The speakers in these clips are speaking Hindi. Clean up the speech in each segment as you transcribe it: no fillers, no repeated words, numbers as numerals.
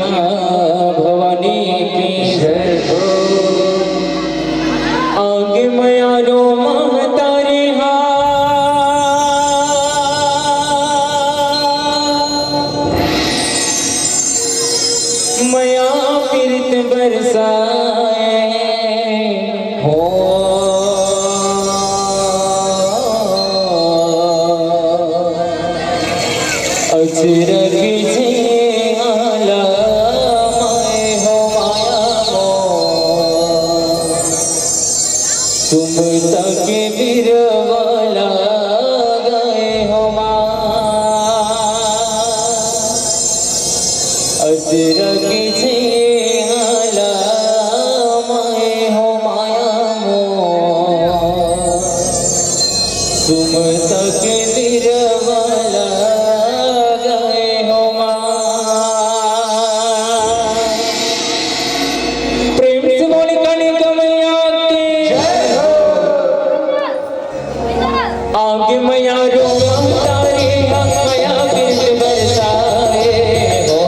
भवानी की जय हो। आगे मया रो तारे मया पीरत बरसाए हो। अचरज से आला माए हो माया मो तुम तक बिरवाला गए हो माँ। अचरज से आला माए हो माया मो तुम तक बिरवाला आगे मया रो तारे मया पीरत बरसाए हो।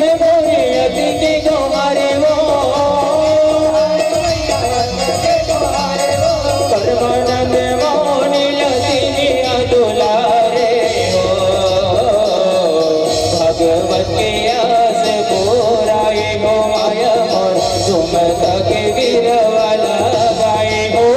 है मोरी अति के तुम्हारे वो परमानंद मोनी लती दुलारे हो भगवत के आस बोराए हो माया मोर तुम तक वीर वाला गाए हो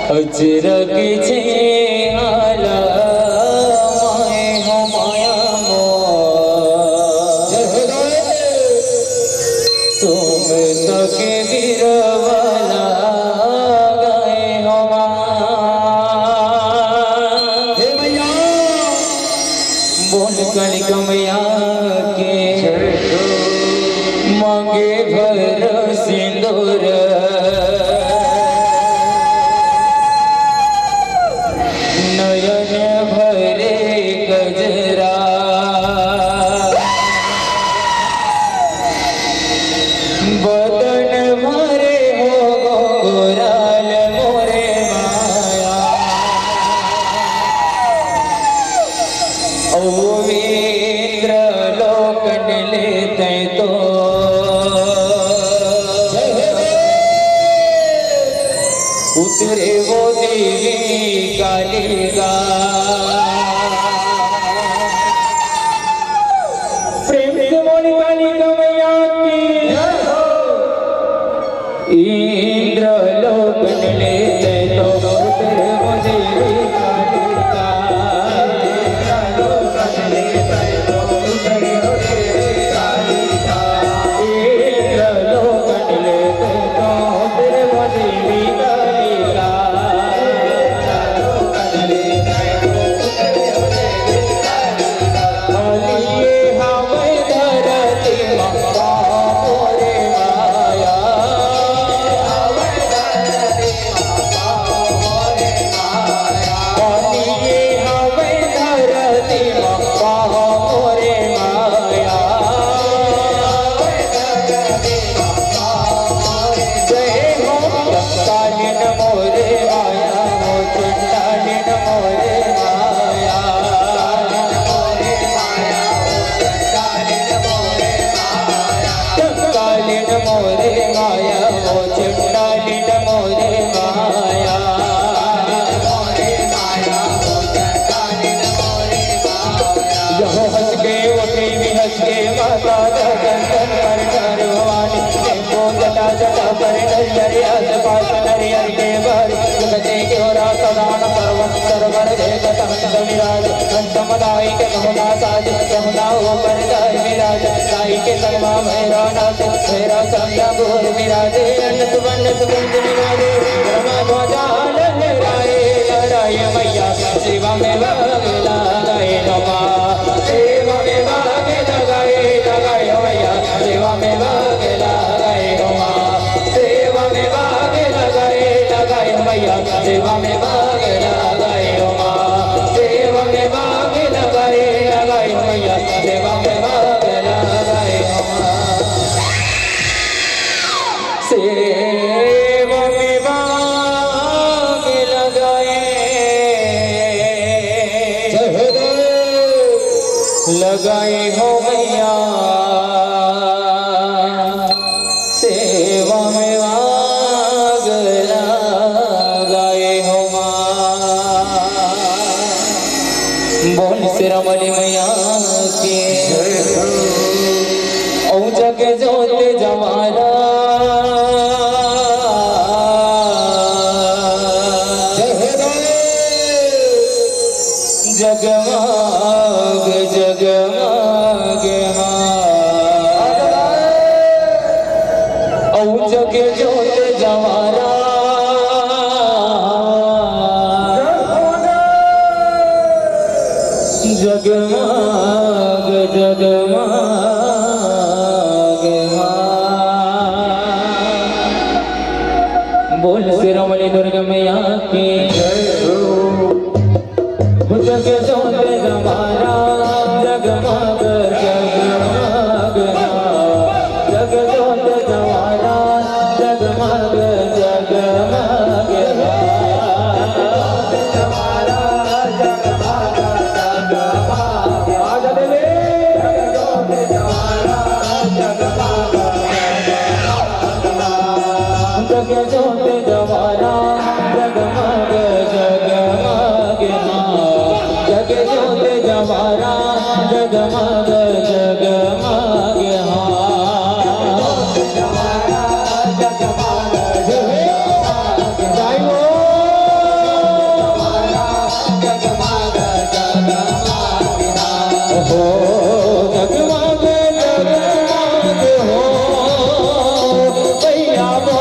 अजरक छे आला माए हो माया मोर तुम तक वीर वाला गाए हो बोल कल कमया के मांगे भर सिंदूर नयन भरे गजरा बदन भरे हो गोराल मोरे माया ओ वीर लोकन लेते तो उतरे वो देवी कालिका प्रेम से मोनी कालिका मैया की इंद्र लोकन लेते तो उतरे वो देवी कालिका लोकन लेते तो उतरे वो देवी कालिका इंद्र लोकन लेते तो उतरे वो देवी कालिका सेवा में भाग लगाए नमा सेवा में भाग लगाए मैया सेवा में भाग लगाए नमा सेवा में भाग लगाए मैया सेवा में भाग लगाए नमा सेवा में भाग लगाए मैया सेवा में भाग लगाए नमा सेवा में भाग लगाए हो मैया सेवा में भाग लगाए हो माँ। बोल सिरमणि मैया के ओ जग जोत जवारा जगमग जगमग ओ जग जोत जवारा जगमग जगमग बोल सिरमणि दुर्गा मैया की जग जोत जवारा जगमग जगमग जग जोत जवारा जगमग जगमग जग जोत जवारा जगमग जगमग जग जोत जवारा जगमग जगमग हो जगमग जगमग हो भैया वो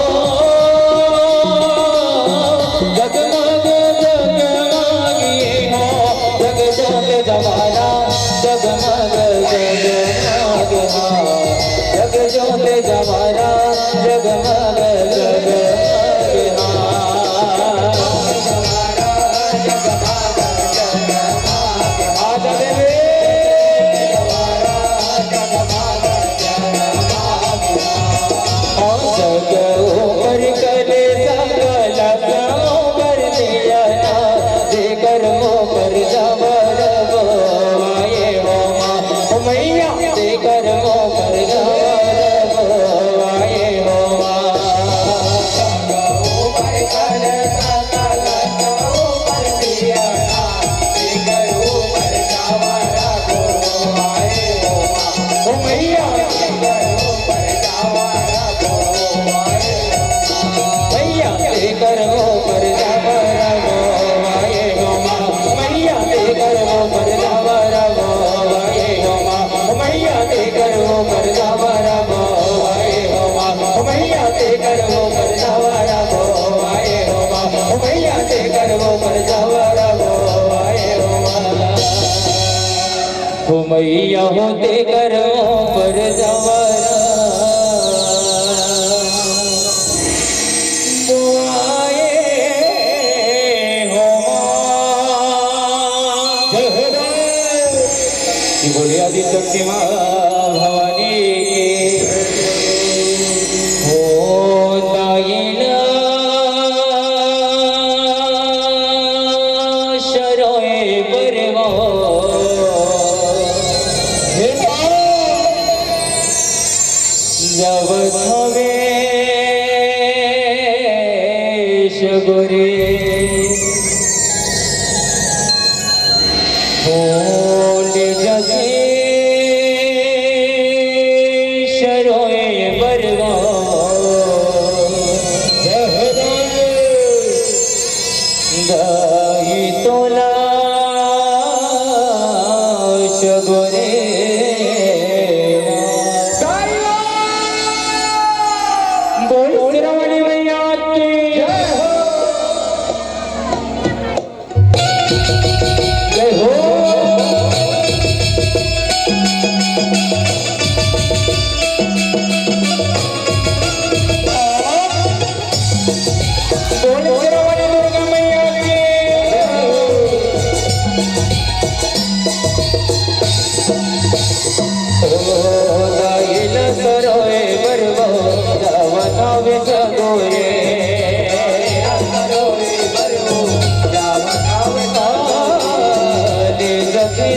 जगमग जगमग ये हो जग जोत जवारा जगमग जगमग जग जोत जवारा जगमग जगमग आजा रे जग ऊपर करे सकल ऊपर दिया देकर मोकर जबर आए हो मैया देकर मोकर जबर आए हो ऊपर करे सकल ऊपर दिया देकर ऊपर जबर आए हो मैया कर वो पर जावरा वो आए हो माँ मैया दे कर वो पर जावरा वो आए हो माँ मैया दे कर वो पर जावरा वो आए हो माँ मैया दे कर वो पर जावरा वो आए हो माँ मैया दे कर वो पर जावरा वो आए हो माँ हो मैया हो दे कर वो पर जावरा बोले आदि शक्ति माँ भवानी हो दायिना शरोए बरवा जब थवे शगुरे बोले जगे शरोए बरवा दाई तोला शगुरे बोल सिरमणि मैया की जय हो सरोए बरवो जावना विजगोरे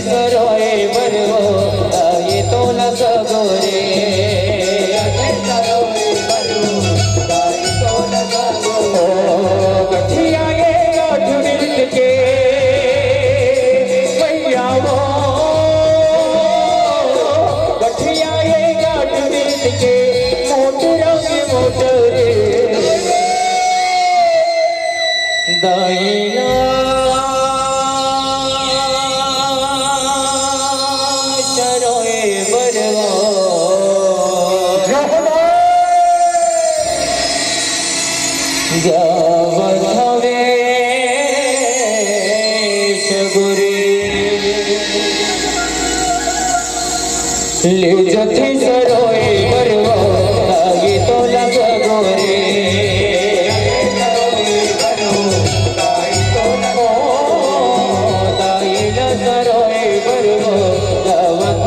सरोए बरवो ये तो न सगोरे गठिया ये गाठ मिल के भैया ले जथे सरोए बरवा ये तो लग गोरे सरोए बरवा जावत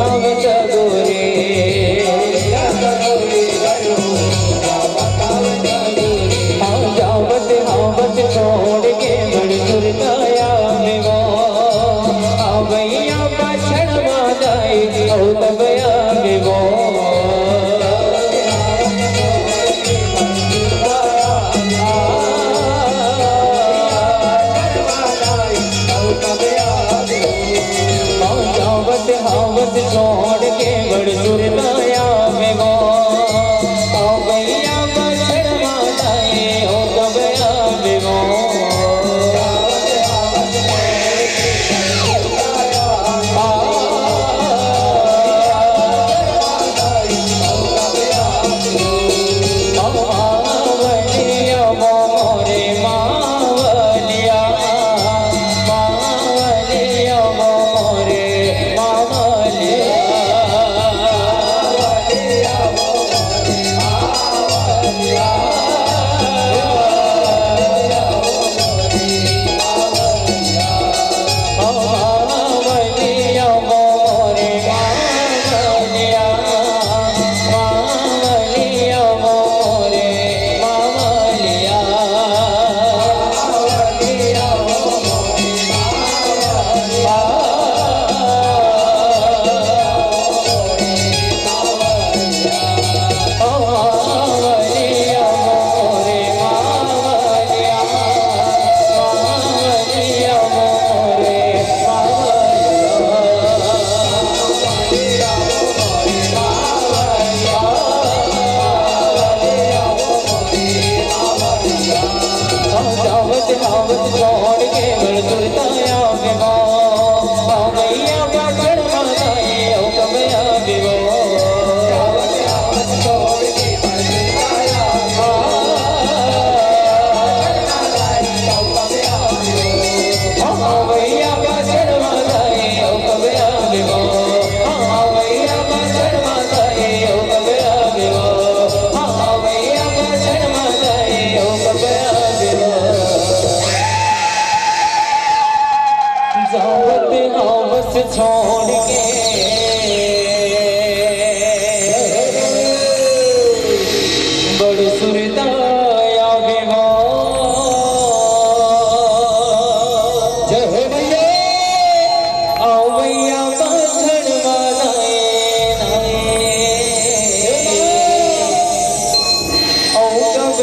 गोरे जावत हावत छोड़ के बड़ सुरताया में वो भैया पाछड़ मादाई तब हावत छोड़ के बड़ सुरताया में वो भैया बछड़ माताए हो कबया में वो छोड़ के बड़ सुरताया में वो जय भैया आओ भैया पाछड़ वालाए ओ कब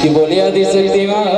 कि बोलिया दी शक्तिमान